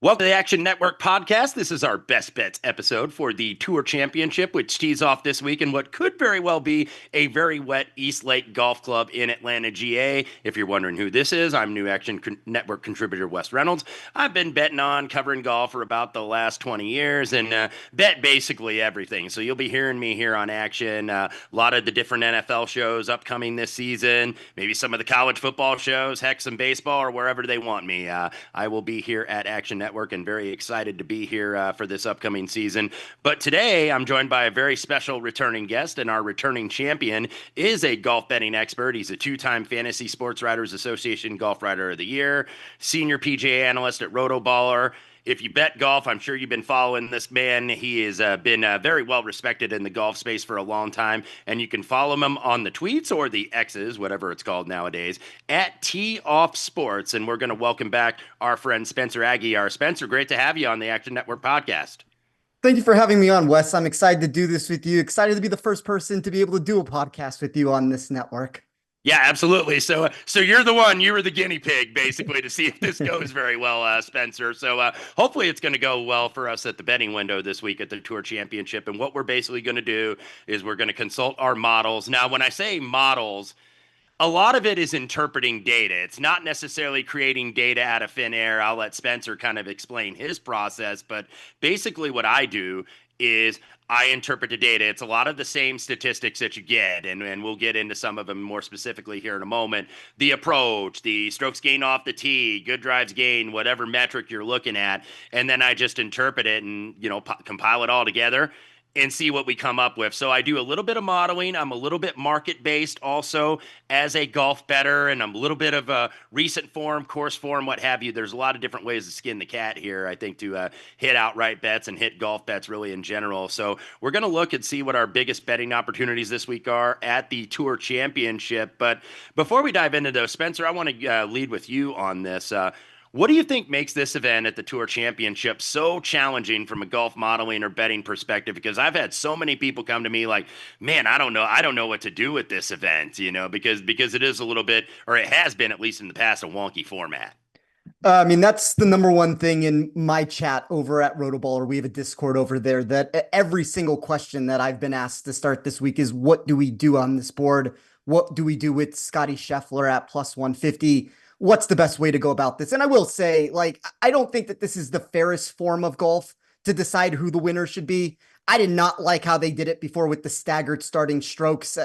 Welcome to the Action Network podcast. This is our best bets episode for the Tour Championship, which tees off this week in what could very well be a very wet East Lake Golf Club in Atlanta, GA. If you're wondering who this is, I'm new Network contributor Wes Reynolds. I've been betting on covering golf for about the last 20 years and bet basically everything. So you'll be hearing me here on Action. A lot of the different NFL shows upcoming this season, maybe some of the college football shows, heck, some baseball or wherever they want me. I will be here at Action Network and very excited to be here for this upcoming season. But today I'm joined by a very special returning guest, and our returning champion is a golf betting expert. He's a two-time Fantasy Sports Writers Association Golf Writer of the Year, senior PGA analyst at Rotoballer. If you bet golf, I'm sure you've been following this man. He has been very well respected in the golf space for a long time, and you can follow him on the tweets or the X's, whatever it's called nowadays, at Tee Off Sports. And we're going to welcome back our friend Spencer Aguilar. Spencer, great to have you on the Action Network podcast. Thank you for having me on, Wes. I'm excited to do this with you. Excited to be the first person to be able to do a podcast with you on this network. Yeah, absolutely. So you're the one, you were the guinea pig, basically, to see if this goes very well, Spencer. So hopefully it's going to go well for us at the betting window this week at the Tour Championship. And what we're basically going to do is we're going to consult our models. Now, when I say models, a lot of it is interpreting data. It's not necessarily creating data out of thin air. I'll let Spencer kind of explain his process, but basically what I do is I interpret the data. It's a lot of the same statistics that you get, and we'll get into some of them more specifically here in a moment. The approach, the strokes gained off the tee, good drives gained, whatever metric you're looking at, and then I just interpret it and compile it all together and see what we come up with. So I do a little bit of modeling. I'm a little bit market based also as a golf bettor, and I'm a little bit of a recent form, course form, what have you. There's a lot of different ways to skin the cat here, I think, to hit outright bets and hit golf bets really in general. So we're going to look and see what our biggest betting opportunities this week are at the Tour Championship. But before we dive into those, Spencer, I want to lead with you on this. What do you think makes this event at the Tour Championship so challenging from a golf modeling or betting perspective? Because I've had so many people come to me like, man, I don't know what to do with this event, because it is a little bit, or it has been at least in the past, a wonky format. That's the number one thing in my chat over at Rotoballer. We have a Discord over there that every single question that I've been asked to start this week is, what do we do on this board? What do we do with Scottie Scheffler at plus 150? What's the best way to go about this? And I will say, I don't think that this is the fairest form of golf to decide who the winner should be. I did not like how they did it before with the staggered starting strokes.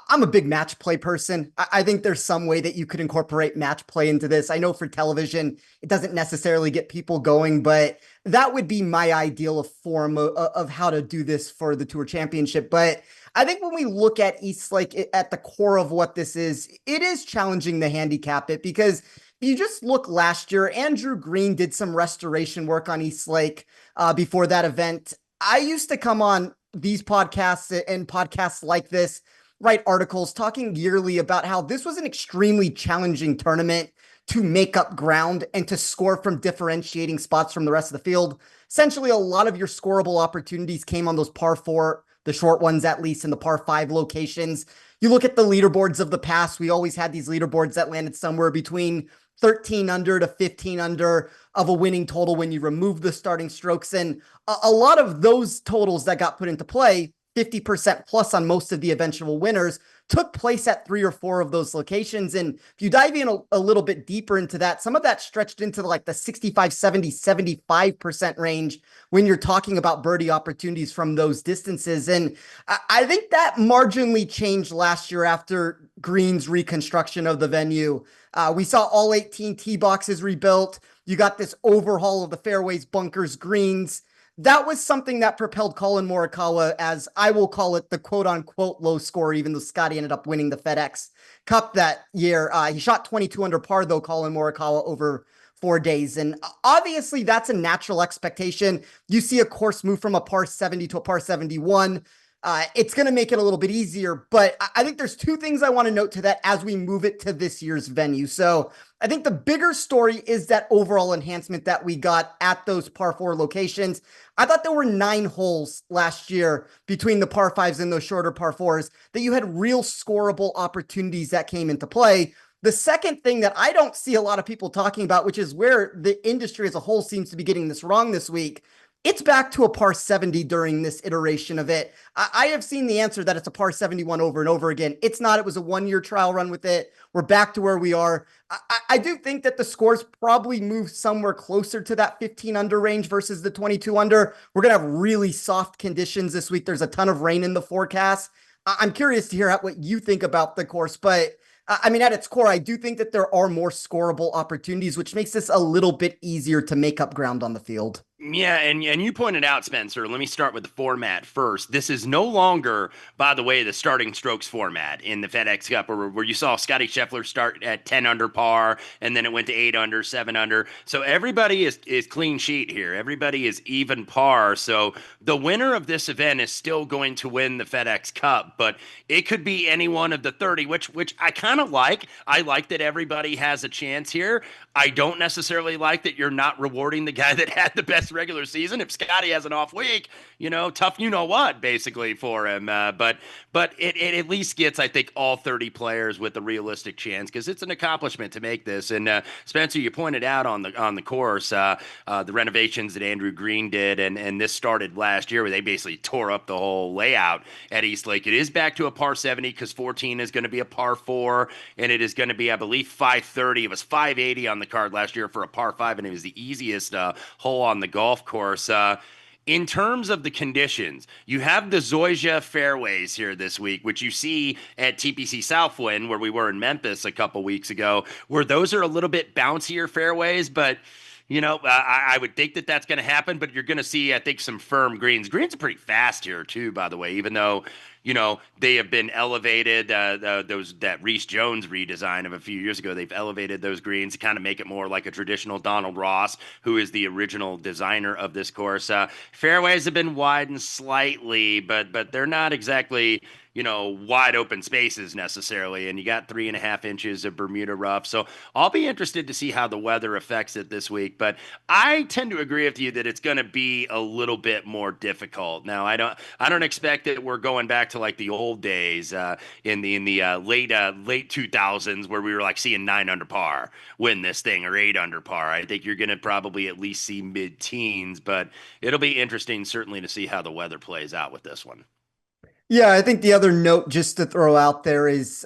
I'm a big match play person. I think there's some way that you could incorporate match play into this. I know for television, it doesn't necessarily get people going, but that would be my ideal form of how to do this for the Tour Championship. But I think when we look at East Lake at the core of what this is, it is challenging to handicap it, because you just look last year, Andrew Green did some restoration work on East Lake before that event. I used to come on these podcasts and podcasts like this, write articles talking yearly about how this was an extremely challenging tournament to make up ground and to score from differentiating spots from the rest of the field. Essentially, a lot of your scoreable opportunities came on those par four, the short ones at least, in the par five locations. You look at the leaderboards of the past, we always had these leaderboards that landed somewhere between 13 under to 15 under of a winning total when you remove the starting strokes. And a lot of those totals that got put into play, 50% plus on most of the eventual winners, took place at three or four of those locations. And if you dive in a little bit deeper into that, some of that stretched into like the 65, 70, 75% range when you're talking about birdie opportunities from those distances. And I think that marginally changed last year after Green's reconstruction of the venue. We saw all 18 tee boxes rebuilt. You got this overhaul of the fairways, bunkers, greens. That was something that propelled Colin Morikawa, as I will call it, the quote-unquote low score, even though Scottie ended up winning the FedEx Cup that year. He shot 22 under par, though, Colin Morikawa, over 4 days. And obviously, that's a natural expectation. You see a course move from a par 70 to a par 71. It's going to make it a little bit easier, but I think there's two things I want to note to that as we move it to this year's venue. So I think the bigger story is that overall enhancement that we got at those par four locations. I thought there were 9 holes last year between the par fives and those shorter par fours that you had real scoreable opportunities that came into play. The second thing that I don't see a lot of people talking about, which is where the industry as a whole seems to be getting this wrong this week, it's back to a par 70 during this iteration of it. I have seen the answer that it's a par 71 over and over again. It's not. It was a 1 year trial run with it. We're back to where we are. I do think that the scores probably move somewhere closer to that 15 under range versus the 22 under. We're going to have really soft conditions this week. There's a ton of rain in the forecast. I'm curious to hear what you think about the course, but I mean, at its core, I do think that there are more scoreable opportunities, which makes this a little bit easier to make up ground on the field. Yeah, and you pointed out, Spencer. Let me start with the format first. This is no longer, by the way, the starting strokes format in the FedEx Cup, where you saw Scottie Scheffler start at 10 under par, and then it went to 8 under, 7 under. So everybody is clean sheet here. Everybody is even par. So the winner of this event is still going to win the FedEx Cup, but it could be any one of the 30, which I kind of like. I like that everybody has a chance here. I don't necessarily like that you're not rewarding the guy that had the best regular season. If Scottie has an off week, tough, what, basically for him. But it at least gets, I think, all 30 players with a realistic chance, because it's an accomplishment to make this. And Spencer, you pointed out on the course the renovations that Andrew Green did, and this started last year where they basically tore up the whole layout at East Lake. It is back to a par 70 because 14 is going to be a par 4, and it is going to be, I believe, 530. It was 580 on the card last year for a par 5, and it was the easiest hole on the golf course. In terms of the conditions, you have the Zoysia fairways here this week, which you see at TPC Southwind, where we were in Memphis a couple weeks ago, where those are a little bit bouncier fairways, but I would think that that's going to happen, but you're going to see, I think, some firm greens. Greens are pretty fast here too, by the way, even though they have been elevated. That Reese Jones redesign of a few years ago, they've elevated those greens to kind of make it more like a traditional Donald Ross, who is the original designer of this course. Fairways have been widened slightly, but they're not exactly wide open spaces necessarily. And you got 3.5 inches of Bermuda rough. So I'll be interested to see how the weather affects it this week. But I tend to agree with you that it's going to be a little bit more difficult. Now, I don't expect that we're going back to like the old days in the late 2000s, where we were like seeing 9 under par win this thing, or 8 under par. I think you're going to probably at least see mid-teens, but it'll be interesting certainly to see how the weather plays out with this one. Yeah, I think the other note just to throw out there is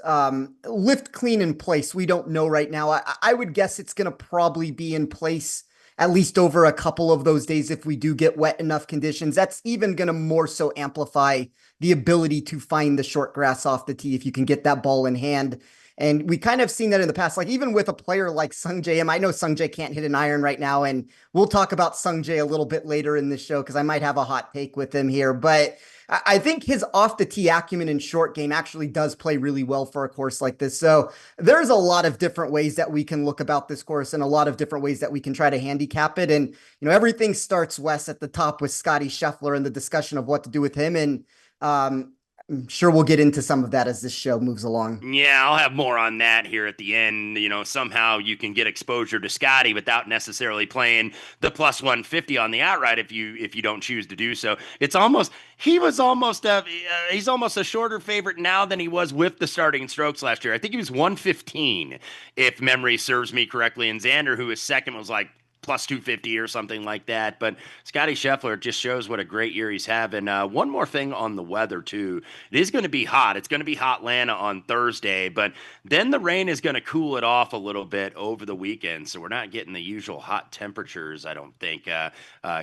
lift clean in place. We don't know right now. I would guess it's going to probably be in place at least over a couple of those days if we do get wet enough conditions. That's even going to more so amplify the ability to find the short grass off the tee if you can get that ball in hand. And we kind of seen that in the past, like even with a player like Sungjae Im. I know Sungjae can't hit an iron right now, and we'll talk about Sungjae a little bit later in the show because I might have a hot take with him here. But I think his off the tee acumen and short game actually does play really well for a course like this. So there's a lot of different ways that we can look about this course and a lot of different ways that we can try to handicap it. And, everything starts west at the top with Scottie Scheffler and the discussion of what to do with him. And I'm sure we'll get into some of that as this show moves along. Yeah, I'll have more on that here at the end. Somehow you can get exposure to Scottie without necessarily playing the plus 150 on the outright if you don't choose to do so. He's almost a shorter favorite now than he was with the starting strokes last year. I think he was 115 if memory serves me correctly. And Xander, who is second, was like plus 250 or something like that. But Scottie Scheffler just shows what a great year he's having. One more thing on the weather, too. It is going to be hot. It's going to be hot Atlanta on Thursday, but then the rain is going to cool it off a little bit over the weekend. So we're not getting the usual hot temperatures, I don't think,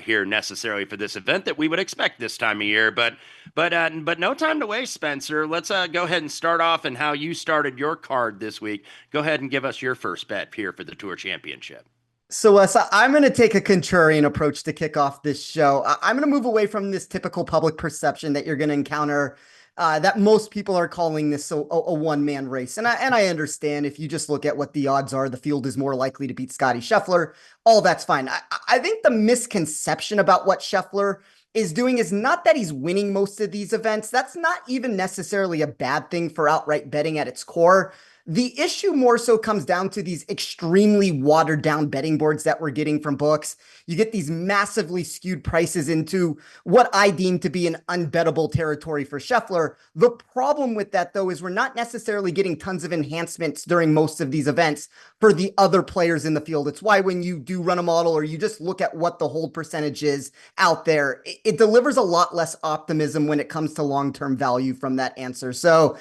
here necessarily for this event that we would expect this time of year. But no time to waste, Spencer. Let's go ahead and start off and how you started your card this week. Go ahead and give us your first bet here for the Tour Championship. So, Wes, I'm going to take a contrarian approach to kick off this show. I'm going to move away from this typical public perception that you're going to encounter, that most people are calling this a one-man race. And I understand if you just look at what the odds are, the field is more likely to beat Scottie Scheffler. All that's fine. I think the misconception about what Scheffler is doing is not that he's winning most of these events. That's not even necessarily a bad thing for outright betting at its core. The issue more so comes down to these extremely watered down betting boards that we're getting from books. You get these massively skewed prices into what I deem to be an unbettable territory for Scheffler. The problem with that, though, is we're not necessarily getting tons of enhancements during most of these events for the other players in the field. It's why when you do run a model or you just look at what the hold percentage is out there, it delivers a lot less optimism when it comes to long-term value from that answer. So,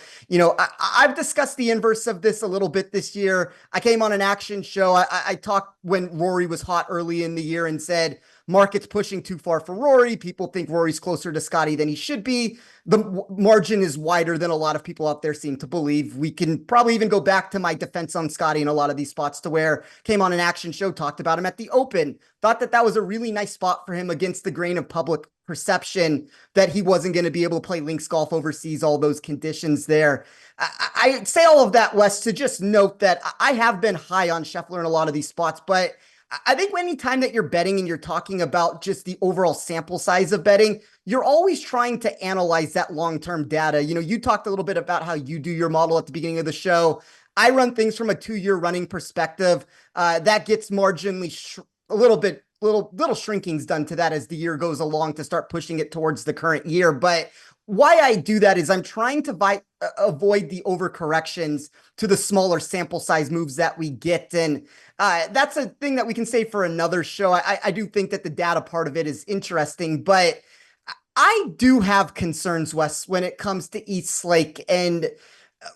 I've discussed the inverse of this a little bit this year. I came on an action show. I talked when Rory was hot early in the year and said, market's pushing too far for Rory. People think Rory's closer to Scottie than he should be. The margin is wider than a lot of people out there seem to believe. We can probably even go back to my defense on Scottie in a lot of these spots to where came on an action show, talked about him at the Open, thought that was a really nice spot for him against the grain of public perception that he wasn't going to be able to play links golf overseas, all those conditions there. I say all of that, Wes, to just note that I have been high on Scheffler in a lot of these spots, but I think anytime that you're betting and you're talking about just the overall sample size of betting, you're always trying to analyze that long-term data. You talked a little bit about how you do your model at the beginning of the show. I run things from a 2-year running perspective. That gets marginally a little shrinkings done to that as the year goes along to start pushing it towards the current year. But why I do that is I'm trying to avoid the overcorrections to the smaller sample size moves that we get. And that's a thing that we can say for another show. I do think that the data part of it is interesting, but I do have concerns, Wes, when it comes to East Lake and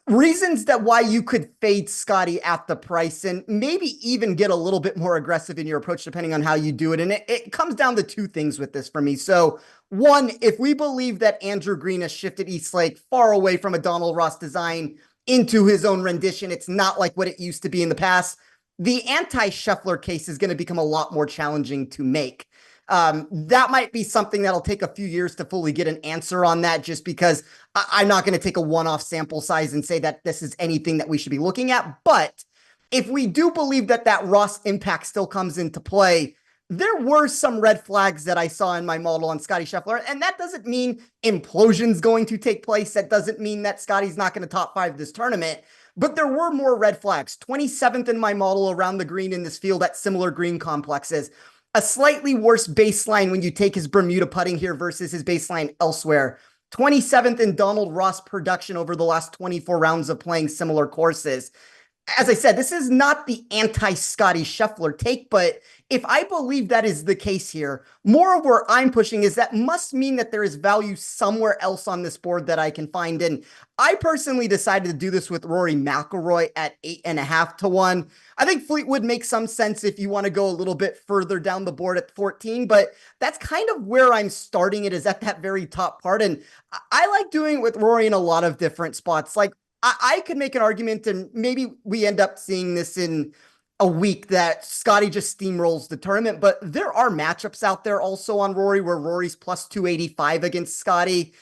reasons that why you could fade Scottie at the price and maybe even get a little bit more aggressive in your approach, depending on how you do it. And it comes down to two things with this for me. So one, if we believe that Andrew Green has shifted East Lake far away from a Donald Ross design into his own rendition, it's not like what it used to be in the past. The anti-Scheffler case is going to become a lot more challenging to make. That might be something that'll take a few years to fully get an answer on that, just because I'm not going to take a one-off sample size and say that this is anything that we should be looking at. But if we do believe that Ross impact still comes into play, there were some red flags that I saw in my model on Scottie Scheffler, and that doesn't mean implosion's going to take place. That doesn't mean that Scottie's not going to top 5 this tournament. But there were more red flags. 27th in my model around the green in this field at similar green complexes. A slightly worse baseline when you take his Bermuda putting here versus his baseline elsewhere. 27th in Donald Ross production over the last 24 rounds of playing similar courses. As I said, this is not the anti-Scottie Scheffler take, but if I believe that is the case here, more of where I'm pushing is that must mean that there is value somewhere else on this board that I can find. And I personally decided to do this with Rory McIlroy at 8.5 to 1. I think Fleetwood makes some sense if you want to go a little bit further down the board at 14, but that's kind of where I'm starting it, is at that very top part. And I like doing it with Rory in a lot of different spots. Like, I could make an argument, and maybe we end up seeing this in a week, that Scottie just steamrolls the tournament, but there are matchups out there also on Rory where Rory's plus 285 against Scottie.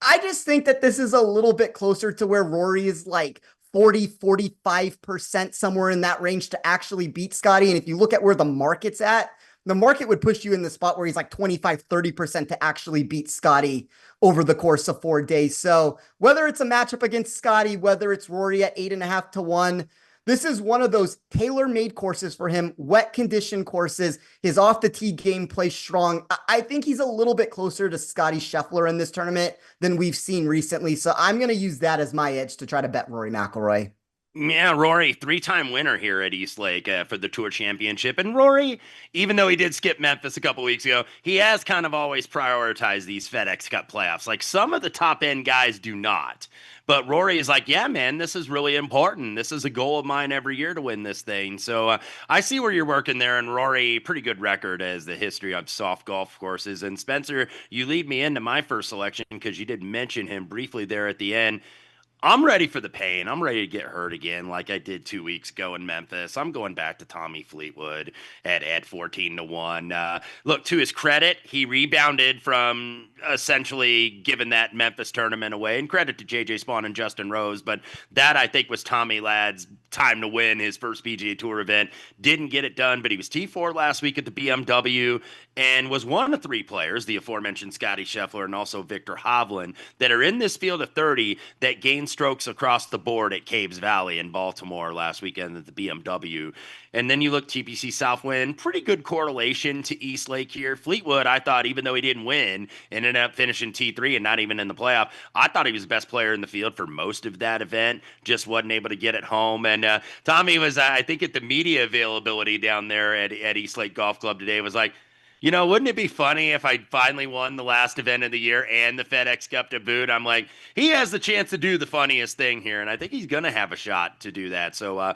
I just think that this is a little bit closer to where Rory is like 45% somewhere in that range to actually beat Scottie. And if you look at where the market's at, the market would push you in the spot where he's like 25-30% to actually beat Scottie over the course of 4 days. So whether it's a matchup against Scottie, whether it's Rory at 8.5 to 1, this is one of those tailor-made courses for him, wet condition courses. His off-the-tee game plays strong. I think he's a little bit closer to Scottie Scheffler in this tournament than we've seen recently. So I'm going to use that as my edge to try to bet Rory McIlroy. Yeah, Rory, 3-time winner here at East Lake for the Tour Championship. And Rory, even though he did skip Memphis a couple weeks ago, he has kind of always prioritized these FedEx Cup playoffs. Like, some of the top end guys do not. But Rory is like, yeah, man, this is really important. This is a goal of mine every year to win this thing. So I see where you're working there. And Rory, pretty good record as the history of soft golf courses. And Spencer, you lead me into my first selection because you did mention him briefly there at the end. I'm ready for the pain. I'm ready to get hurt again like I did 2 weeks ago in Memphis. I'm going back to Tommy Fleetwood at 14 to 1. Look, to his credit, he rebounded from essentially giving that Memphis tournament away. And credit to JJ Spawn and Justin Rose. But that, I think, was Tommy Ladd's time to win his first PGA Tour event. Didn't get it done, but he was T4 last week at the BMW and was one of three players, the aforementioned Scottie Scheffler and also Victor Hovland, that are in this field of 30 that gained strokes across the board at Caves Valley in Baltimore last weekend at the BMW. And then you look TPC Southwind, pretty good correlation to East Lake here. Fleetwood, I thought, even though he didn't win, ended up finishing T3 and not even in the playoff, I thought he was the best player in the field for most of that event, just wasn't able to get it home. And Tommy was, I think, at the media availability down there at East Lake Golf Club today, was like, wouldn't it be funny if I finally won the last event of the year and the FedEx Cup to boot? I'm like, he has the chance to do the funniest thing here, and I think he's going to have a shot to do that. So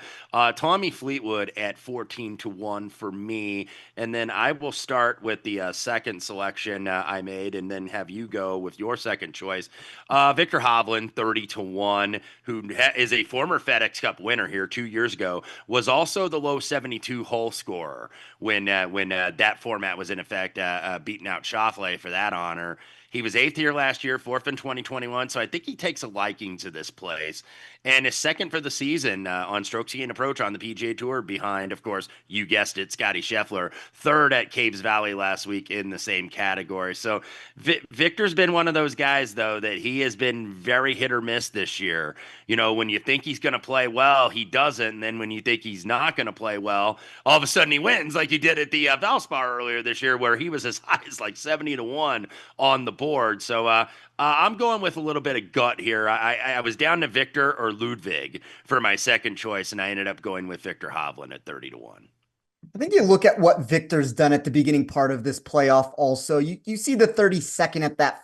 Tommy Fleetwood at 14-1 for me, and then I will start with the second selection I made, and then have you go with your second choice. Victor Hovland, 30-1, who is a former FedEx Cup winner here 2 years ago, was also the low 72 hole scorer when that format was in effect, beating out Schauffele for that honor. He was eighth here last year, fourth in 2021, so I think he takes a liking to this place. And is second for the season on strokes gained approach on the PGA Tour, behind, of course, you guessed it, Scottie Scheffler, third at Caves Valley last week in the same category. So Victor's been one of those guys, though, that he has been very hit or miss this year. When you think he's going to play well, he doesn't. And then when you think he's not going to play well, all of a sudden he wins, like he did at the Valspar earlier this year, where he was as high as like 70-1 on the board. So I'm going with a little bit of gut here. I was down to Victor or Ludwig for my second choice, and I ended up going with Victor Hovland at 30-1. I think you look at what Victor's done at the beginning part of this playoff also. You see the 32nd at that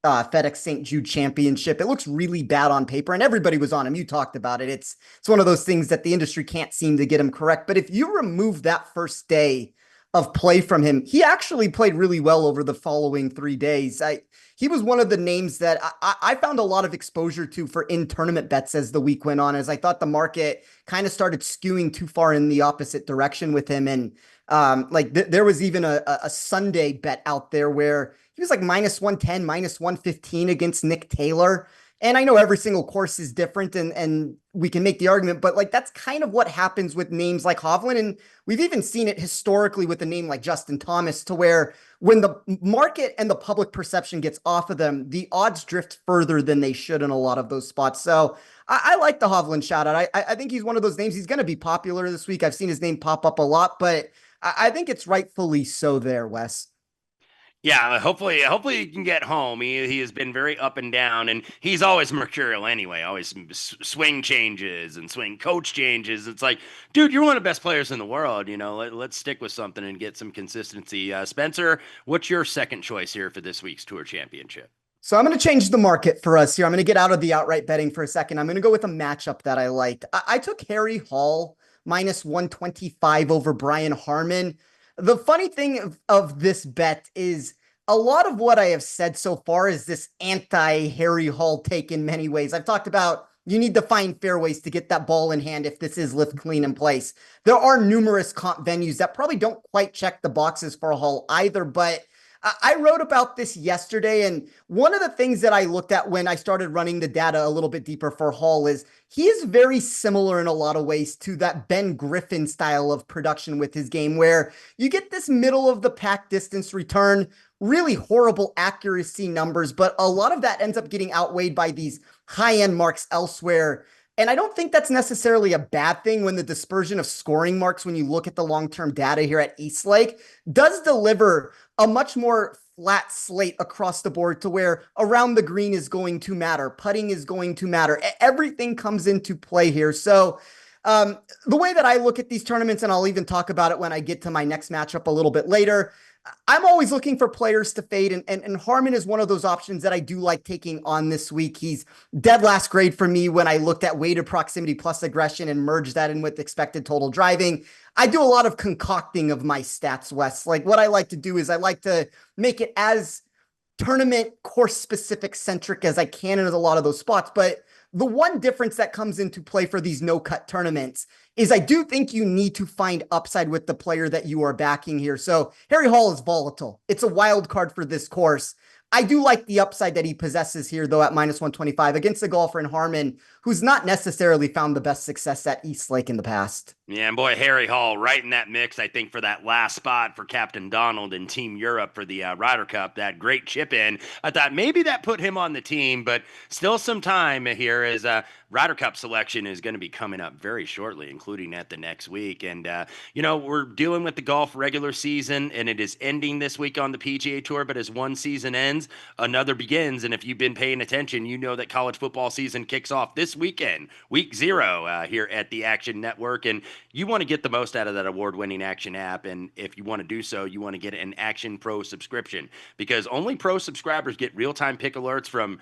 FedEx St. Jude Championship. It looks really bad on paper, and everybody was on him. You talked about it. It's one of those things that the industry can't seem to get him correct. But if you remove that first day of play from him, he actually played really well over the following 3 days. He was one of the names that I found a lot of exposure to for in-tournament bets as the week went on, as I thought the market kind of started skewing too far in the opposite direction with him. And there was even a Sunday bet out there where he was like -110, -115 against Nick Taylor. And I know every single course is different, and we can make the argument, but like that's kind of what happens with names like Hovland. And we've even seen it historically with a name like Justin Thomas, to where when the market and the public perception gets off of them, the odds drift further than they should in a lot of those spots. So I like the Hovland shout out. I think he's one of those names. He's going to be popular this week. I've seen his name pop up a lot, but I think it's rightfully so there, Wes. Yeah, hopefully he can get home. He has been very up and down, and he's always mercurial anyway. Always swing changes and swing coach changes. It's like, dude, you're one of the best players in the world. Let's stick with something and get some consistency. Spencer, what's your second choice here for this week's Tour Championship? So I'm going to change the market for us here. I'm going to get out of the outright betting for a second. I'm going to go with a matchup that I liked. I took Harry Hall -125 over Brian Harman. The funny thing of this bet is a lot of what I have said so far is this anti-Harry Hall take in many ways. I've talked about you need to find fairways to get that ball in hand if this is lift clean in place. There are numerous comp venues that probably don't quite check the boxes for Hall either, but I wrote about this yesterday, and one of the things that I looked at when I started running the data a little bit deeper for Hall is he is very similar in a lot of ways to that Ben Griffin style of production with his game, where you get this middle of the pack distance return, really horrible accuracy numbers, but a lot of that ends up getting outweighed by these high-end marks elsewhere. And I don't think that's necessarily a bad thing when the dispersion of scoring marks, when you look at the long-term data here at Eastlake, does deliver a much more flat slate across the board, to where around the green is going to matter. Putting is going to matter. Everything comes into play here. So the way that I look at these tournaments, and I'll even talk about it when I get to my next matchup a little bit later, I'm always looking for players to fade, and Harman is one of those options that I do like taking on this week. He's dead last grade for me when I looked at weighted proximity plus aggression and merged that in with expected total driving. I do a lot of concocting of my stats, Wes. Like, what I like to do is I like to make it as tournament course specific centric as I can in a lot of those spots. But the one difference that comes into play for these no-cut tournaments is I do think you need to find upside with the player that you are backing here. So Harry Hall is volatile. It's a wild card for this course. I do like the upside that he possesses here, though, at -125 against the golfer in Harman, who's not necessarily found the best success at East Lake in the past. Yeah, and boy, Harry Hall right in that mix, I think, for that last spot for Captain Donald and Team Europe for the Ryder Cup, that great chip in. I thought maybe that put him on the team, but still some time here as Ryder Cup selection is going to be coming up very shortly, including at the next week. And, we're dealing with the golf regular season, and it is ending this week on the PGA Tour, but as one season ends, another begins. And if you've been paying attention, you know that college football season kicks off this weekend, week 0 here at the Action Network. And you want to get the most out of that award-winning Action app, and if you want to do so, you want to get an Action Pro subscription because only pro subscribers get real-time pick alerts from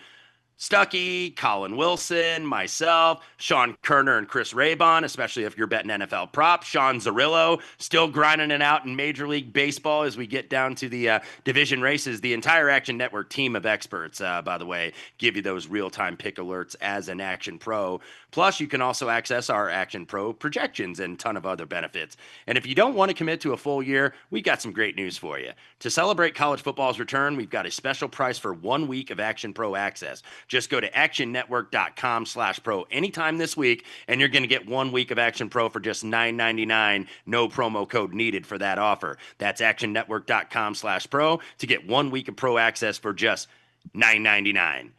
Stuckey, Colin Wilson, myself, Sean Kerner, and Chris Raybon, especially if you're betting NFL props. Sean Zarillo, still grinding it out in Major League Baseball as we get down to the division races. The entire Action Network team of experts, by the way, give you those real-time pick alerts as an Action Pro. Plus, you can also access our Action Pro projections and a ton of other benefits. And if you don't want to commit to a full year, we got some great news for you. To celebrate college football's return, we've got a special price for 1 week of Action Pro access. Just go to actionnetwork.com/pro anytime this week, and you're going to get 1 week of Action Pro for just $9.99. No promo code needed for that offer. That's actionnetwork.com/pro to get 1 week of pro access for just $9.99.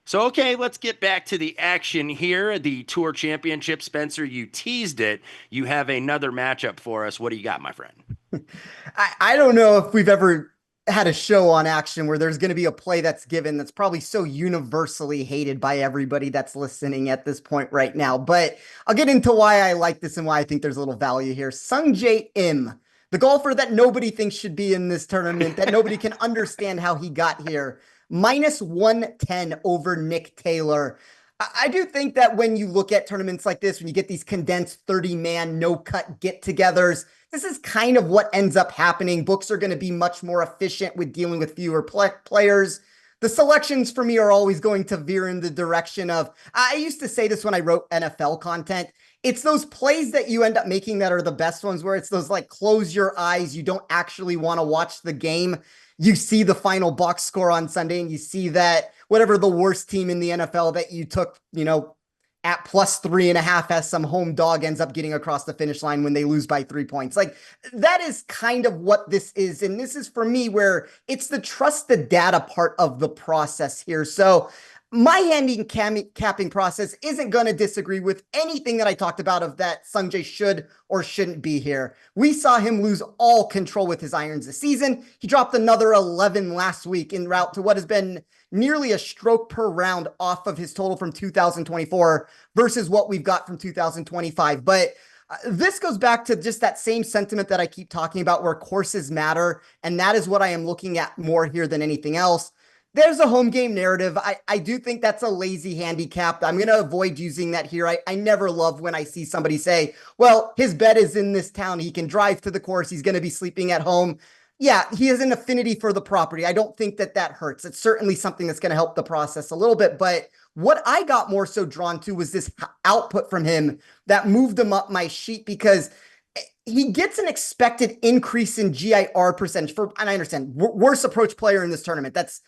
So, okay, let's get back to the action here. The Tour Championship. Spencer, you teased it. You have another matchup for us. What do you got, my friend? I don't know if we've ever had a show on Action where there's going to be a play that's given that's probably so universally hated by everybody that's listening at this point right now. But I'll get into why I like this and why I think there's a little value here. Sungjae Im, the golfer that nobody thinks should be in this tournament, that nobody can understand how he got here. -110 over Nick Taylor. I do think that when you look at tournaments like this, when you get these condensed 30-man no-cut get-togethers, this is kind of what ends up happening. Books are going to be much more efficient with dealing with fewer players. The selections for me are always going to veer in the direction of, I used to say this when I wrote NFL content, it's those plays that you end up making that are the best ones, where it's those like close your eyes, you don't actually want to watch the game. You see the final box score on Sunday and you see that whatever the worst team in the NFL that you took, at +3.5 as some home dog ends up getting across the finish line when they lose by 3 points. Like, that is kind of what this is. And this is for me where it's the trust the data part of the process here. So my handicapping process isn't going to disagree with anything that I talked about of that Sungjae should or shouldn't be here. We saw him lose all control with his irons this season. He dropped another 11 last week en route to what has been nearly a stroke per round off of his total from 2024 versus what we've got from 2025. But this goes back to just that same sentiment that I keep talking about where courses matter. And that is what I am looking at more here than anything else. There's a home game narrative. I do think that's a lazy handicap. I'm going to avoid using that here. I never love when I see somebody say, well, his bet is in this town. He can drive to the course. He's going to be sleeping at home. Yeah, he has an affinity for the property. I don't think that hurts. It's certainly something that's going to help the process a little bit. But what I got more so drawn to was this output from him that moved him up my sheet because he gets an expected increase in GIR percentage and I understand, worst approach player in this tournament. That's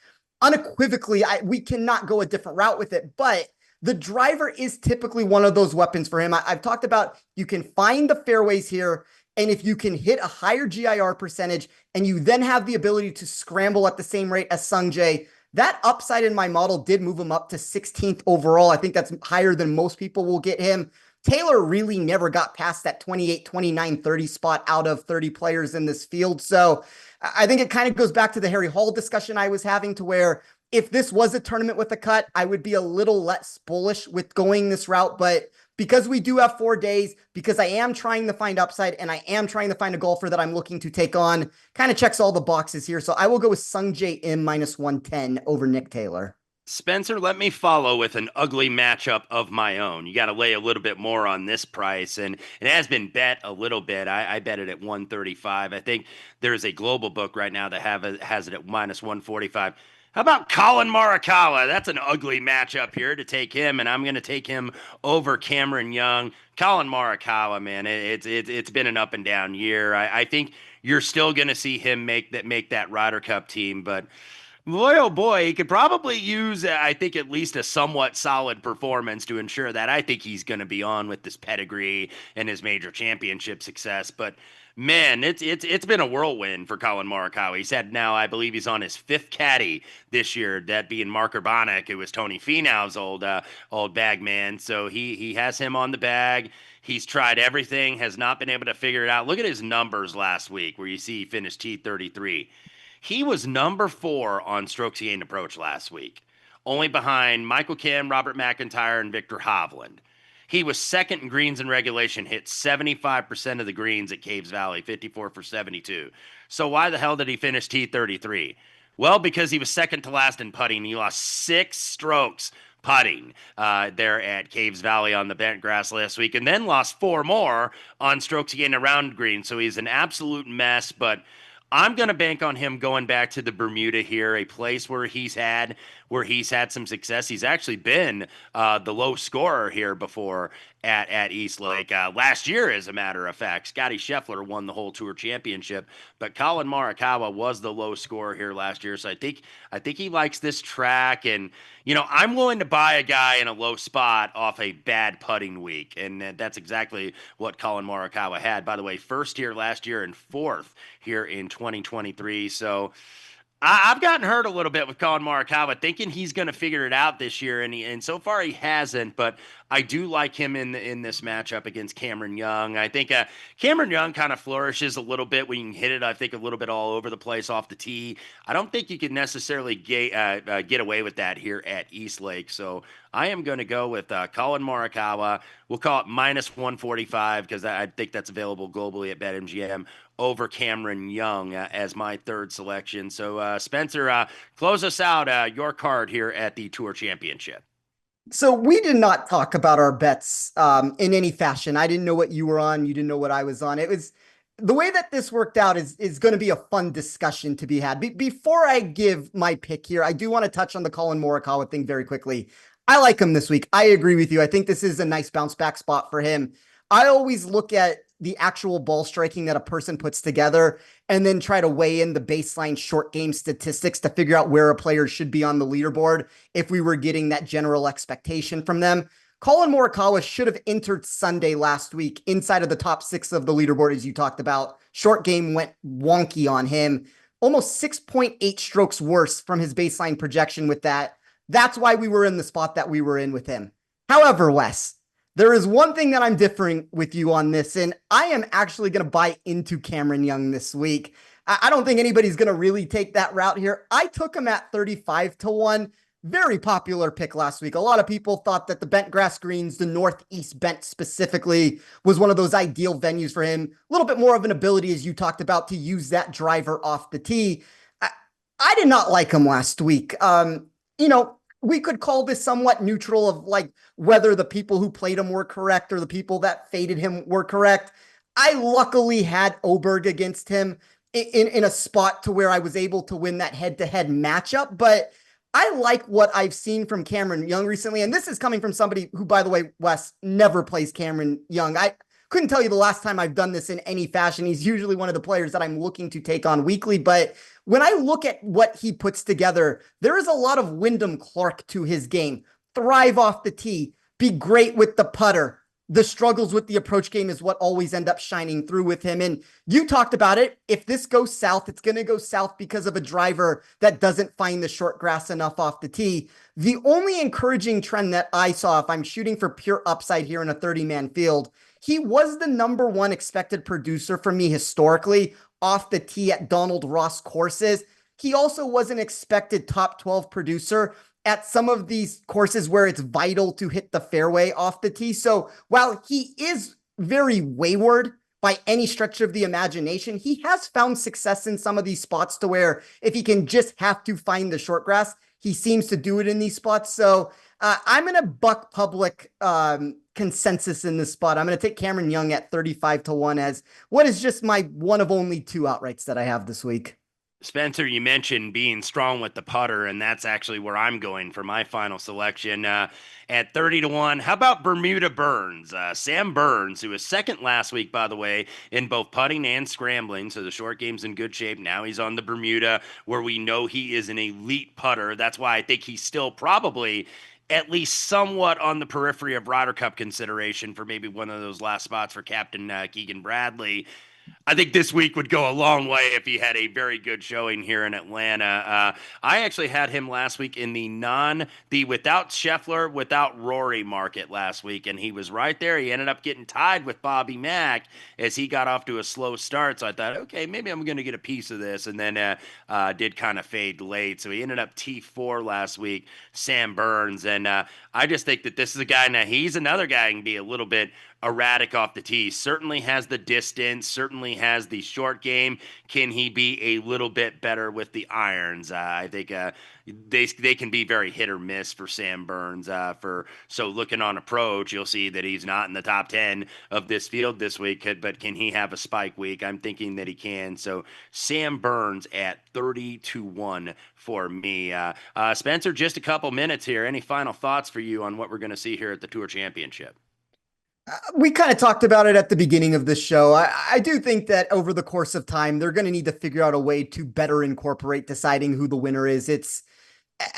unequivocally, we cannot go a different route with it, but the driver is typically one of those weapons for him. I've talked about you can find the fairways here, and if you can hit a higher GIR percentage and you then have the ability to scramble at the same rate as Sungjae, that upside in my model did move him up to 16th overall. I think that's higher than most people will get him. Taylor really never got past that 28, 29, 30 spot out of 30 players in this field. So I think it kind of goes back to the Harry Hall discussion I was having, to where if this was a tournament with a cut, I would be a little less bullish with going this route. But because we do have 4 days, because I am trying to find upside and I am trying to find a golfer that I'm looking to take on, kind of checks all the boxes here. So I will go with Sungjae Im -110 over Nick Taylor. Spencer, let me follow with an ugly matchup of my own. You got to lay a little bit more on this price, and it has been bet a little bit. I bet it at 135. I think there's a global book right now that has it at -145. How about Colin Morikawa? That's an ugly matchup here to take him, and I'm going to take him over Cameron Young. Colin Morikawa, man, it's been an up and down year. I think you're still going to see him make that Ryder Cup team, but Boy, oh boy, he could probably use, I think, at least a somewhat solid performance to ensure that. I think he's going to be on with this pedigree and his major championship success. But man, it's been a whirlwind for Colin Morikawa. He's had now, I believe, he's on his fifth caddy this year. That being Mark Urbaniak, who was Tony Finau's old bag man. So he has him on the bag. He's tried everything, has not been able to figure it out. Look at his numbers last week, where you see he finished T33. He was number 4 on strokes gained approach last week, only behind Michael Kim, Robert McIntyre, and Victor Hovland. He was second in greens in regulation, hit 75% of the greens at Caves Valley, 54 for 72. So why the hell did he finish T33? Well, because he was second to last in putting. He lost 6 strokes putting there at Caves Valley on the bent grass last week, and then lost 4 more on strokes gained around green. So he's an absolute mess, but I'm going to bank on him going back to the Bermuda here, a place where he's had some success. He's actually been the low scorer here before at East Lake last year, as a matter of fact. Scottie Scheffler won the whole Tour Championship, but Colin Morikawa was the low scorer here last year. So I think he likes this track, and I'm willing to buy a guy in a low spot off a bad putting week, and that's exactly what Colin Morikawa had. By the way, first here last year and fourth here in 2023. So I've gotten hurt a little bit with Colin Morikawa, thinking he's going to figure it out this year, and so far he hasn't. But I do like him in this matchup against Cameron Young. I think Cameron Young kind of flourishes a little bit when you can hit it. I think a little bit all over the place off the tee. I don't think you can necessarily get away with that here at East Lake. So I am going to go with Colin Morikawa. We'll call it minus 145 because I think that's available globally at BetMGM over Cameron Young as my third selection. So, Spencer, close us out your card here at the Tour Championship. So we did not talk about our bets in any fashion. I didn't know what you were on. You didn't know what I was on. It was the way that this worked out is going to be a fun discussion to be had. Before I give my pick here, I do want to touch on the Colin Morikawa thing very quickly. I like him this week. I agree with you. I think this is a nice bounce back spot for him. I always look at the actual ball striking that a person puts together and then try to weigh in the baseline short game statistics to figure out where a player should be on the leaderboard if we were getting that general expectation from them. Colin Morikawa should have entered Sunday last week inside of the top 6 of the leaderboard, as you talked about. Short game went wonky on him. Almost 6.8 strokes worse from his baseline projection with that. That's why we were in the spot that we were in with him. However, Wes, there is one thing that I'm differing with you on this, and I am actually going to buy into Cameron Young this week. I don't think anybody's going to really take that route here. I took him at 35-1. Very popular pick last week. A lot of people thought that the bent grass greens, the Northeast bent specifically, was one of those ideal venues for him. A little bit more of an ability, as you talked about, to use that driver off the tee. I did not like him last week. We could call this somewhat neutral of like whether the people who played him were correct or the people that faded him were correct. I luckily had Oberg against him in a spot to where I was able to win that head-to-head matchup, but I like what I've seen from Cameron Young recently, and this is coming from somebody who, by the way, Wes, never plays Cameron Young. I couldn't tell you the last time I've done this in any fashion. He's usually one of the players that I'm looking to take on weekly, but when I look at what he puts together, there is a lot of Wyndham Clark to his game. Thrive off the tee, be great with the putter. The struggles with the approach game is what always end up shining through with him. And you talked about it. If this goes south, it's going to go south because of a driver that doesn't find the short grass enough off the tee. The only encouraging trend that I saw, if I'm shooting for pure upside here in a 30-man field, he was the number 1 expected producer for me historically off the tee at Donald Ross courses. He also was an expected top 12 producer at some of these courses where it's vital to hit the fairway off the tee. So while he is very wayward by any stretch of the imagination, he has found success in some of these spots to where if he can just have to find the short grass, he seems to do it in these spots. So I'm going to buck public consensus in this spot. I'm going to take Cameron Young at 35-1 as what is just my one of only 2 outrights that I have this week. Spencer, you mentioned being strong with the putter, and that's actually where I'm going for my final selection. At 30 to 1, how about Bermuda Burns? Sam Burns, who was second last week, by the way, in both putting and scrambling. So the short game's in good shape. Now he's on the Bermuda, where we know he is an elite putter. That's why I think he's still probably at least somewhat on the periphery of Ryder Cup consideration for maybe one of those last spots for Captain Keegan Bradley. I think this week would go a long way if he had a very good showing here in Atlanta. I actually had him last week in the without Scheffler, without Rory market last week, and he was right there. He ended up getting tied with Bobby Mack as he got off to a slow start. So I thought, okay, maybe I'm going to get a piece of this, and then did kind of fade late. So he ended up T4 last week, Sam Burns, and I just think that this is a guy. Now he's another guy who can be a little bit erratic off the tee. Certainly has the distance, certainly has the short game. Can he be a little bit better with the irons? I think they can be very hit or miss for Sam Burns. So looking on approach, you'll see that he's not in the top 10 of this field this week. But can he have a spike week? I'm thinking that he can. So Sam Burns at 30 to 1 for me. Spencer, just a couple minutes here. Any final thoughts for you on what we're going to see here at the Tour Championship? We kind of talked about it at the beginning of the show. I do think that over the course of time, they're going to need to figure out a way to better incorporate deciding who the winner is. It's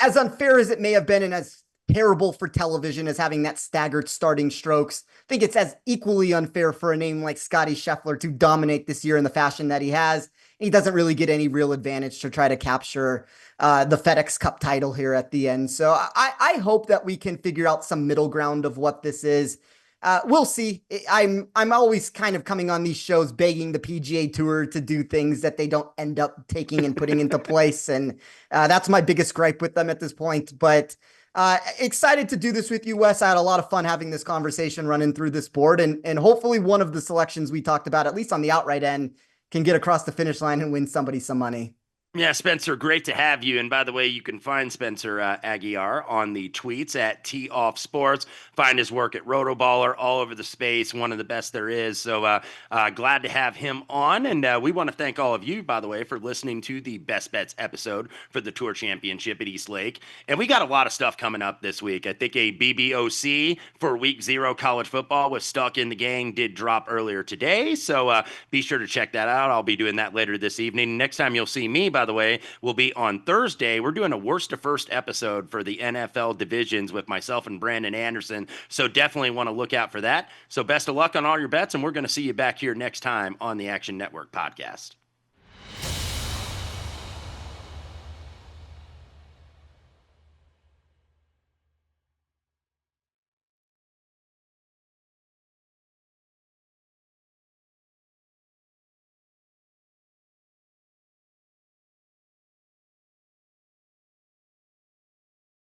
as unfair as it may have been and as terrible for television as having that staggered starting strokes. I think it's as equally unfair for a name like Scottie Scheffler to dominate this year in the fashion that he has. He doesn't really get any real advantage to try to capture the FedEx Cup title here at the end. So I hope that we can figure out some middle ground of what this is. We'll see. I'm always kind of coming on these shows begging the PGA Tour to do things that they don't end up taking and putting into place, and that's my biggest gripe with them at this point. But excited to do this with you, Wes. I had a lot of fun having this conversation running through this board, and hopefully one of the selections we talked about, at least on the outright end, can get across the finish line and win somebody some money. Yeah, Spencer, great to have you. And by the way, you can find Spencer Aguilar on the tweets at Tee Off Sports. Find his work at Rotoballer all over the space, one of the best there is. So glad to have him on. And we want to thank all of you, by the way, for listening to the Best Bets episode for the Tour Championship at East Lake. And we got a lot of stuff coming up this week. I think a BBOC for Week 0 college football with Stuck in the Gang did drop earlier today. So be sure to check that out. I'll be doing that later this evening. Next time you'll see me, by the way, will be on Thursday. We're doing a worst to first episode for the NFL divisions with myself and Brandon Anderson. So definitely want to look out for that. So best of luck on all your bets, and we're going to see you back here next time on the Action Network podcast.